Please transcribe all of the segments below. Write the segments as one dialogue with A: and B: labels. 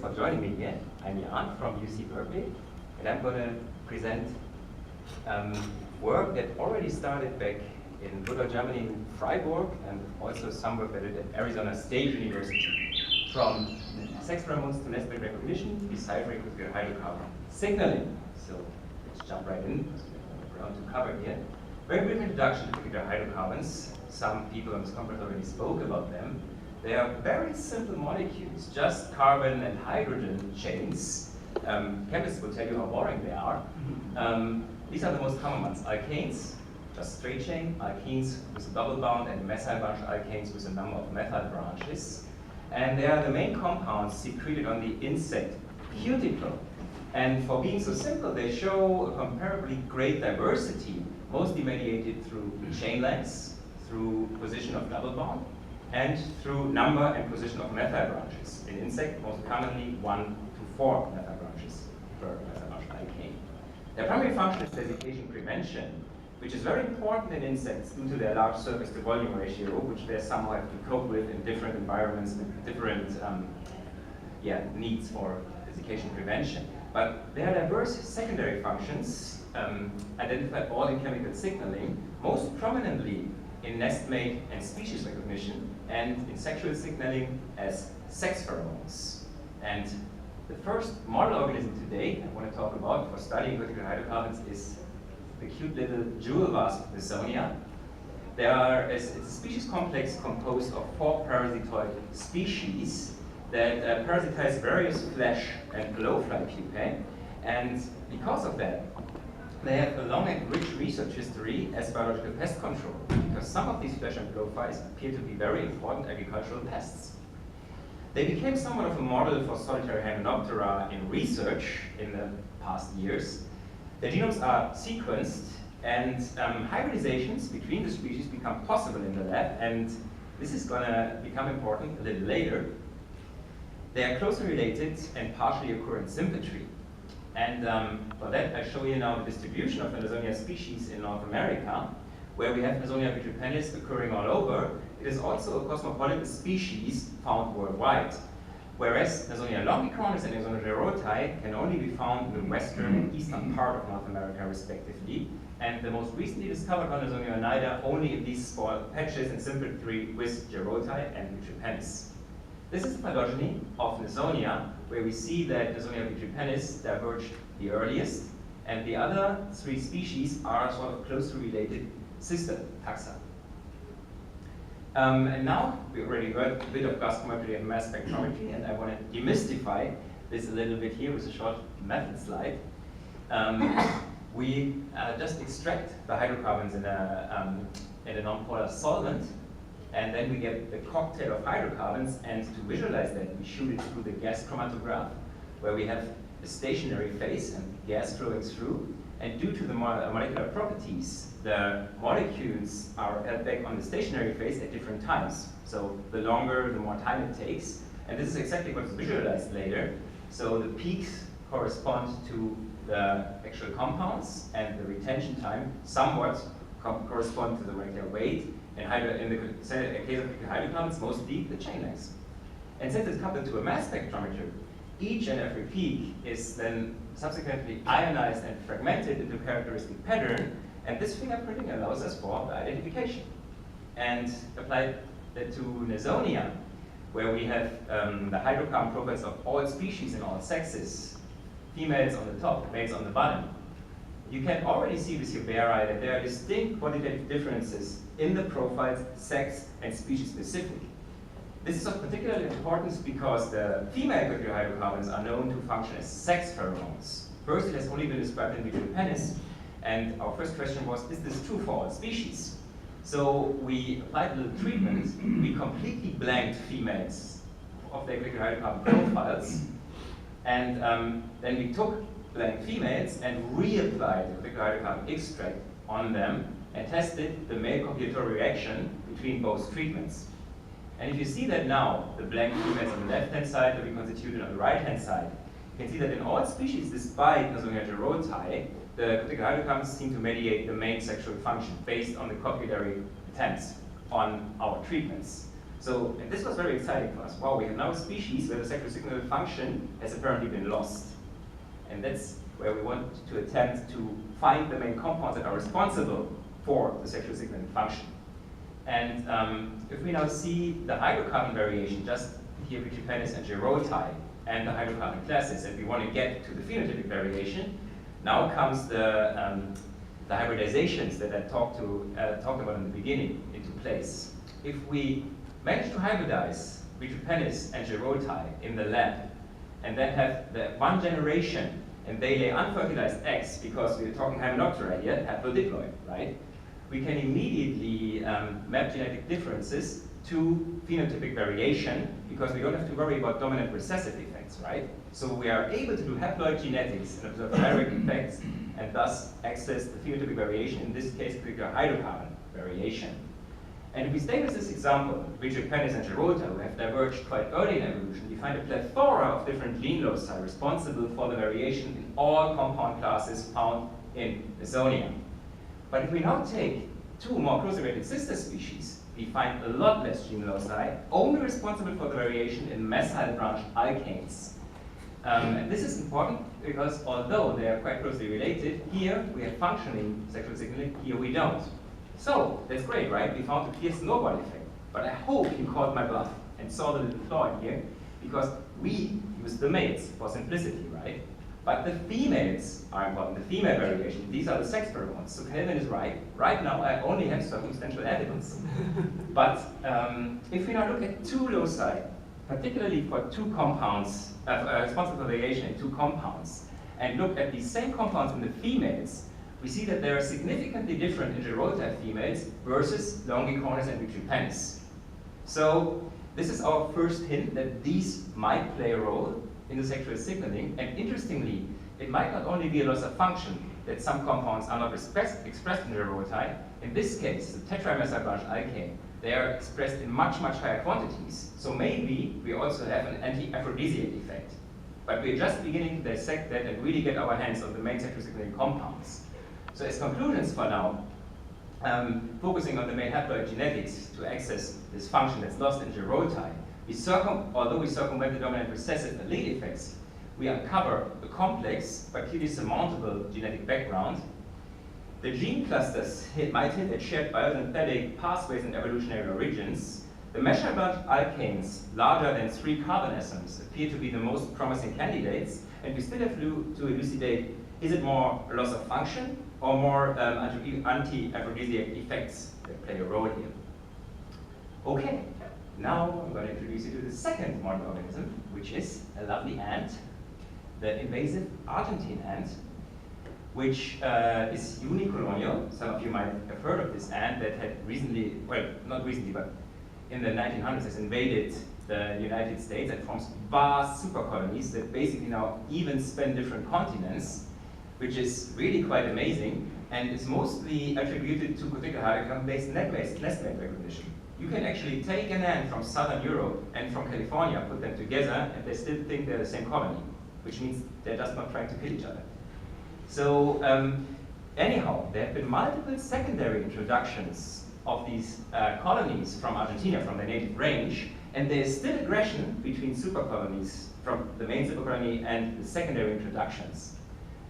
A: for joining me here. I'm Jan from UC Berkeley, and I'm going to present work that already started back in Buddha, Germany, Freiburg, and also some work that I did at Arizona State University. From sex pheromones to nestmate recognition, deciphering with hydrocarbon signaling. So let's jump right in. Ground to cover here. Very brief introduction to particular hydrocarbons. Some people on this conference already spoke about them. They are very simple molecules, just carbon and hydrogen chains. Chemists will tell you how boring they are. These are the most common ones. Alkanes, just straight chain, alkenes with a double bond, and methyl branch alkanes with a number of methyl branches. And they are the main compounds secreted on the insect cuticle. And for being so simple, they show a comparably great diversity, mostly mediated through chain lengths, through position of double bond, and through number and position of methyl branches. In insect, most commonly 1 to 4 methyl branches per methyl branch alkane. Their primary function is desiccation prevention, which is very important in insects due to their large surface to volume ratio, which they somehow have to cope with in different environments with different needs for desiccation prevention. But there are diverse secondary functions identified all in chemical signaling, most prominently in nestmate and species recognition, and in sexual signaling as sex pheromones. And the first model organism today I want to talk about for studying cuticular hydrocarbons is the cute little jewel wasp, Nasonia. It's a species complex composed of 4 parasitoid species that parasitize various flesh and blowfly pupae, and because of that, they have a long and rich research history as biological pest control, because some of these flesh and blowflies appear to be very important agricultural pests. They became somewhat of a model for solitary Hymenoptera in research in the past years. Their genomes are sequenced, and hybridizations between the species become possible in the lab, and this is going to become important a little later. They are closely related and partially occur in symmetry. And for that, I show you now the distribution of the Nasonia species in North America, where we have Nasonia vitripennis occurring all over. It is also a cosmopolitan species found worldwide, whereas Nasonia longicronis and Nasonia gerotai can only be found in the western and eastern part of North America, respectively. And the most recently discovered one, Nasonia onida, only in these small patches in symmetry with gerotai and vitripennis. This is the phylogeny of Nasonia, where we see that Nasonia vitripennis diverged the earliest, and the other 3 species are sort of closely related sister taxa. And now we already heard a bit of gas chromatography and mass spectrometry, and I want to demystify this a little bit here with a short method slide. We just extract the hydrocarbons in a non-polar solvent, and then we get the cocktail of hydrocarbons, and to visualize that, we shoot it through the gas chromatograph, where we have a stationary phase and gas flowing through. And due to the molecular properties, the molecules are held back on the stationary phase at different times. So the longer, the more time it takes. And this is exactly what's visualized later. So the peaks correspond to the actual compounds, and the retention time somewhat correspond to the molecular weight. In the case of hydrocarbons, mostly the chain lengths. And since it's coupled to a mass spectrometer, each and every peak is then subsequently ionized and fragmented into a characteristic pattern, and this fingerprinting allows us for the identification. And applied that to Nasonia, where we have the hydrocarbon profiles of all species and all sexes, females on the top, males on the bottom. You can already see with your bare eye that there are distinct quantitative differences in the profiles, sex, and species specific. This is of particular importance because the female cuticular hydrocarbons are known to function as sex pheromones. First, it has only been described in vitripennis, and our first question was, is this true for all species? So we applied a little treatment. We completely blanked females of their cuticular hydrocarbon profiles, and then we took blank females and reapplied the cuticular hydrocarbon extract on them and tested the male copulatory reaction between both treatments. And if you see that now, the blank females on the left-hand side are reconstituted on the right-hand side, you can see that in all species, despite Nasonia gerotai, the cuticular hydrocarbons seem to mediate the main sexual function based on the copulatory attempts on our treatments. So, and this was very exciting for us. Wow, we have now a species where the sexual signal function has apparently been lost. And that's where we want to attempt to find the main compounds that are responsible for the sexual signaling function. And if we now see the hydrocarbon variation, just here Vitripennis and Gerotae, and the hydrocarbon classes, and we want to get to the phenotypic variation, now comes the hybridizations that I talked about in the beginning into place. If we manage to hybridize Vitripennis and Gerotae in the lab, and then have the one generation, and they lay unfertilized eggs, because we're talking Hymenoptera here, haplodiploid, right? We can immediately map genetic differences to phenotypic variation, because we don't have to worry about dominant recessive effects, right? So we are able to do haploid genetics and observe direct effects, and thus access the phenotypic variation, in this case, particular hydrocarbon variation. And if we stay with this example, Vitripennis and Gerotae, who have diverged quite early in evolution, we find a plethora of different gene loci responsible for the variation in all compound classes found in Nasonia. But if we now take two more closely related sister species, we find a lot less gene loci, only responsible for the variation in methyl branch alkanes. And this is important because although they are quite closely related, here we have functioning sexual signaling, here we don't. So that's great, right? We found a clear snowball effect. But I hope you caught my bluff and saw the little flaw in here, because we use the males for simplicity, right? But the females are important, the female variation. These are the sex pheromones. So Kelvin is right. Right now, I only have circumstantial evidence. But if we now look at two loci, particularly for two compounds, responsible for variation in two compounds, and look at these same compounds in the females, we see that they are significantly different in Gerotae females versus Longicornis and Vitripennis. So this is our first hint that these might play a role in the sexual signaling, and interestingly, it might not only be a loss of function that some compounds are not expressed in Gerotae. In this case, the tetramethyl branch alkane, they are expressed in much, much higher quantities. So maybe we also have an anti-aphrodisiac effect. But we're just beginning to dissect that and really get our hands on the main sexual signaling compounds. So as conclusions for now, focusing on the main haploid genetics to access this function that's lost in Gerotae, although we circumvent the dominant recessive allele effects, we uncover a complex but clearly surmountable genetic background. The gene clusters might hint at shared biosynthetic pathways and evolutionary origins. The methyl branch alkanes, larger than 3 carbon atoms, appear to be the most promising candidates, and we still have to elucidate, is it more a loss of function or more anti-aphrodisiac effects that play a role here? Okay. Now I'm going to introduce you to the second modern organism, which is a lovely ant, the invasive Argentine ant, which is unicolonial. Some of you might have heard of this ant that had recently, well, not recently, but in the 1900s has invaded the United States and forms vast supercolonies that basically now even span different continents, which is really quite amazing, and is mostly attributed to Cuticular hydrocarbon-based nestmate recognition. You can actually take an ant from southern Europe and from California, put them together, and they still think they're the same colony, which means they're just not trying to kill each other. So anyhow, there have been multiple secondary introductions of these colonies from Argentina, from their native range, and there is still aggression between supercolonies from the main supercolony and the secondary introductions.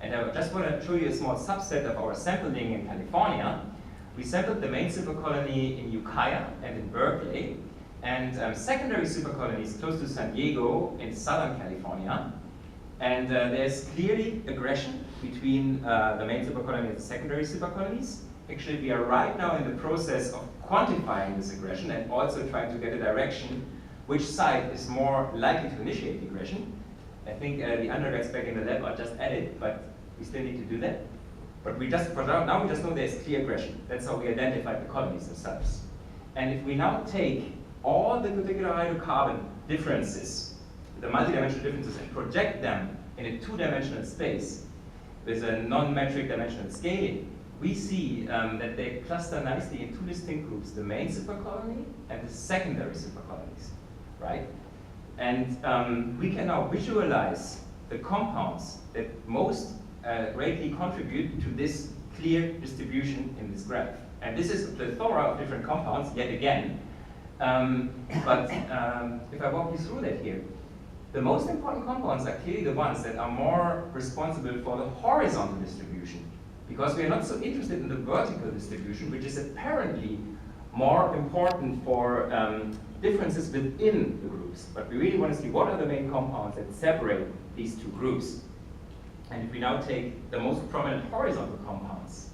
A: And I just want to show you a small subset of our sampling in California. We sampled the main supercolony in Ukiah and in Berkeley, and secondary supercolonies close to San Diego in Southern California. And there's clearly aggression between the main supercolony and the secondary supercolonies. Actually, we are right now in the process of quantifying this aggression and also trying to get a direction which side is more likely to initiate the aggression. I think the undergrads back in the lab are just at it, but we still need to do that. But for now we just know there's clear aggression. That's how we identified the colonies themselves. And if we now take all the Cuticular hydrocarbon differences, the multidimensional differences, and project them in a 2-dimensional space with a non-metric dimensional scaling, we see that they cluster nicely in 2 distinct groups, the main supercolony and the secondary supercolonies, right? And we can now visualize the compounds that most greatly contribute to this clear distribution in this graph. And this is a plethora of different compounds, yet again, But if I walk you through that here, the most important compounds are clearly the ones that are more responsible for the horizontal distribution, because we are not so interested in the vertical distribution, which is apparently more important for differences within the groups. But we really want to see what are the main compounds that separate these two groups. And if we now take the most prominent horizontal compounds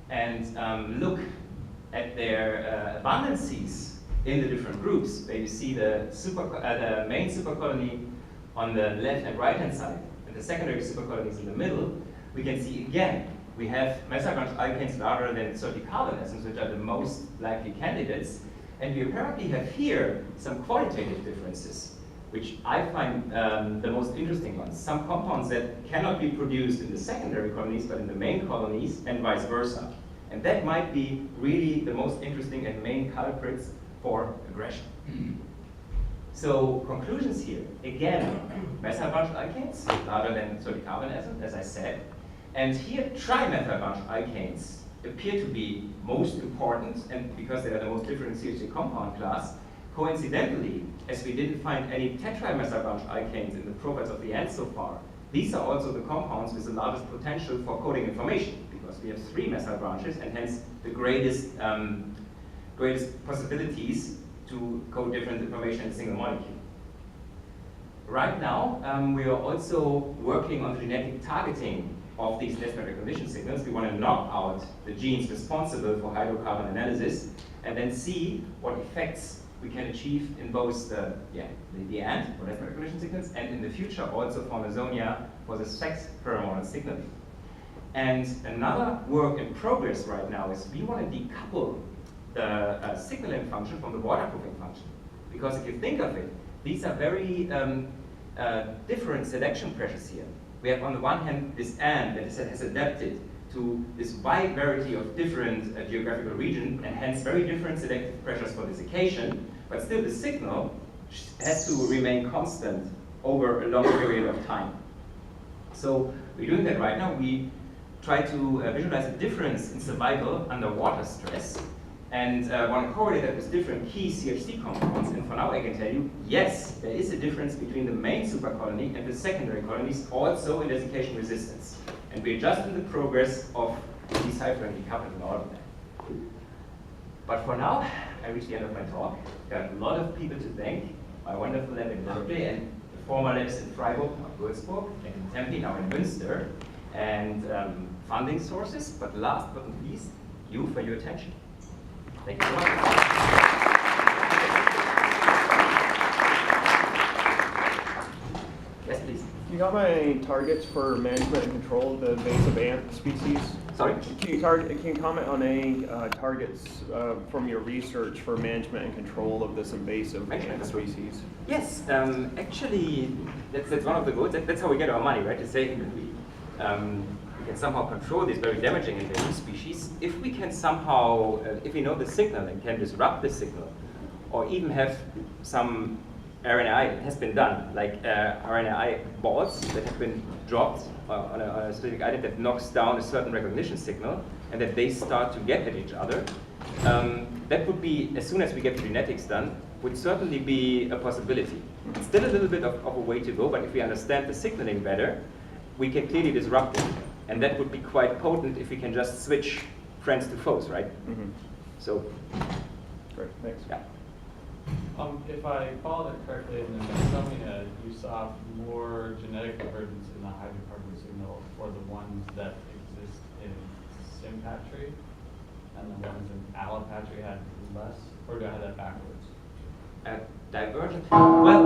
A: and look at their abundances in the different groups, where you see the main supercolony on the left and right hand side, and the secondary supercolonies in the middle, we can see again we have methyl branch alkanes rather than 30 carbon atoms, which are the most likely candidates, and we apparently have here some qualitative differences, which I find the most interesting ones. Some compounds that cannot be produced in the secondary colonies but in the main colonies, and vice versa. And that might be really the most interesting and main culprits for aggression. So conclusions here, again, methyl branch alkanes rather than 30 carbon atoms, as I said. And here trimethyl branch alkanes appear to be most important, and because they are the most different CH3 compound class. Coincidentally, as we didn't find any tetramethyl branch alkanes in the profiles of the ants so far, these are also the compounds with the largest potential for coding information, because we have 3 methyl branches and hence the greatest possibilities to code different information in a single molecule. Right now, we are also working on the genetic targeting of these nestmate recognition signals. We want to knock out the genes responsible for hydrocarbon analysis and then see what effects we can achieve in both the ant for nestmate recognition signals and in the future also for Nasonia for the sex pheromone signaling. And another work in progress right now is we want to decouple the signaling function from the waterproofing function. Because if you think of it, these are very different selection pressures here. We have on the one hand this ant that has adapted to this wide variety of different geographical regions and hence very different selective pressures for desiccation, but still the signal has to remain constant over a long period of time. So we're doing that right now. We try to visualize a difference in survival under water stress and want to correlate that with different key CH3 compounds. And for now I can tell you, yes, there is a difference between the main supercolony and the secondary colonies, also in desiccation resistance. And we're just in the progress of deciphering, decoupling, and all of that. But for now, I reached the end of my talk. Got a lot of people to thank, my wonderful lab in Berkeley and the former labs in Freiburg, Buellesbach, and in Tempe, now in Münster, and funding sources. But last but not least, you for your attention. Thank you so much. Yes, please.
B: Do you have any targets for management and control of the invasive ant species?
A: Sorry?
B: Can you comment on any targets from your research for management and control of this invasive ant species?
A: Yes, actually, that's one of the goals. That's how we get our money, right? To say we can somehow control these very damaging invasive species. If we can somehow, if we know the signal and can disrupt the signal, or even have some RNAi, it has been done, like RNAi balls that have been dropped on a specific item that knocks down a certain recognition signal, and that they start to get at each other. That would be, as soon as we get the genetics done, would certainly be a possibility. It's still a little bit of a way to go, but if we understand the signaling better, we can clearly disrupt it. And that would be quite potent if we can just switch friends to foes, right? Mm-hmm. So,
B: great, thanks.
A: Yeah.
C: If I followed it correctly, in the Nasonia, you saw more genetic divergence in the hydrocarbon signal for the ones that exist in sympatry, and the ones in allopatry had less, or do I have that backwards?
A: Divergent. Well,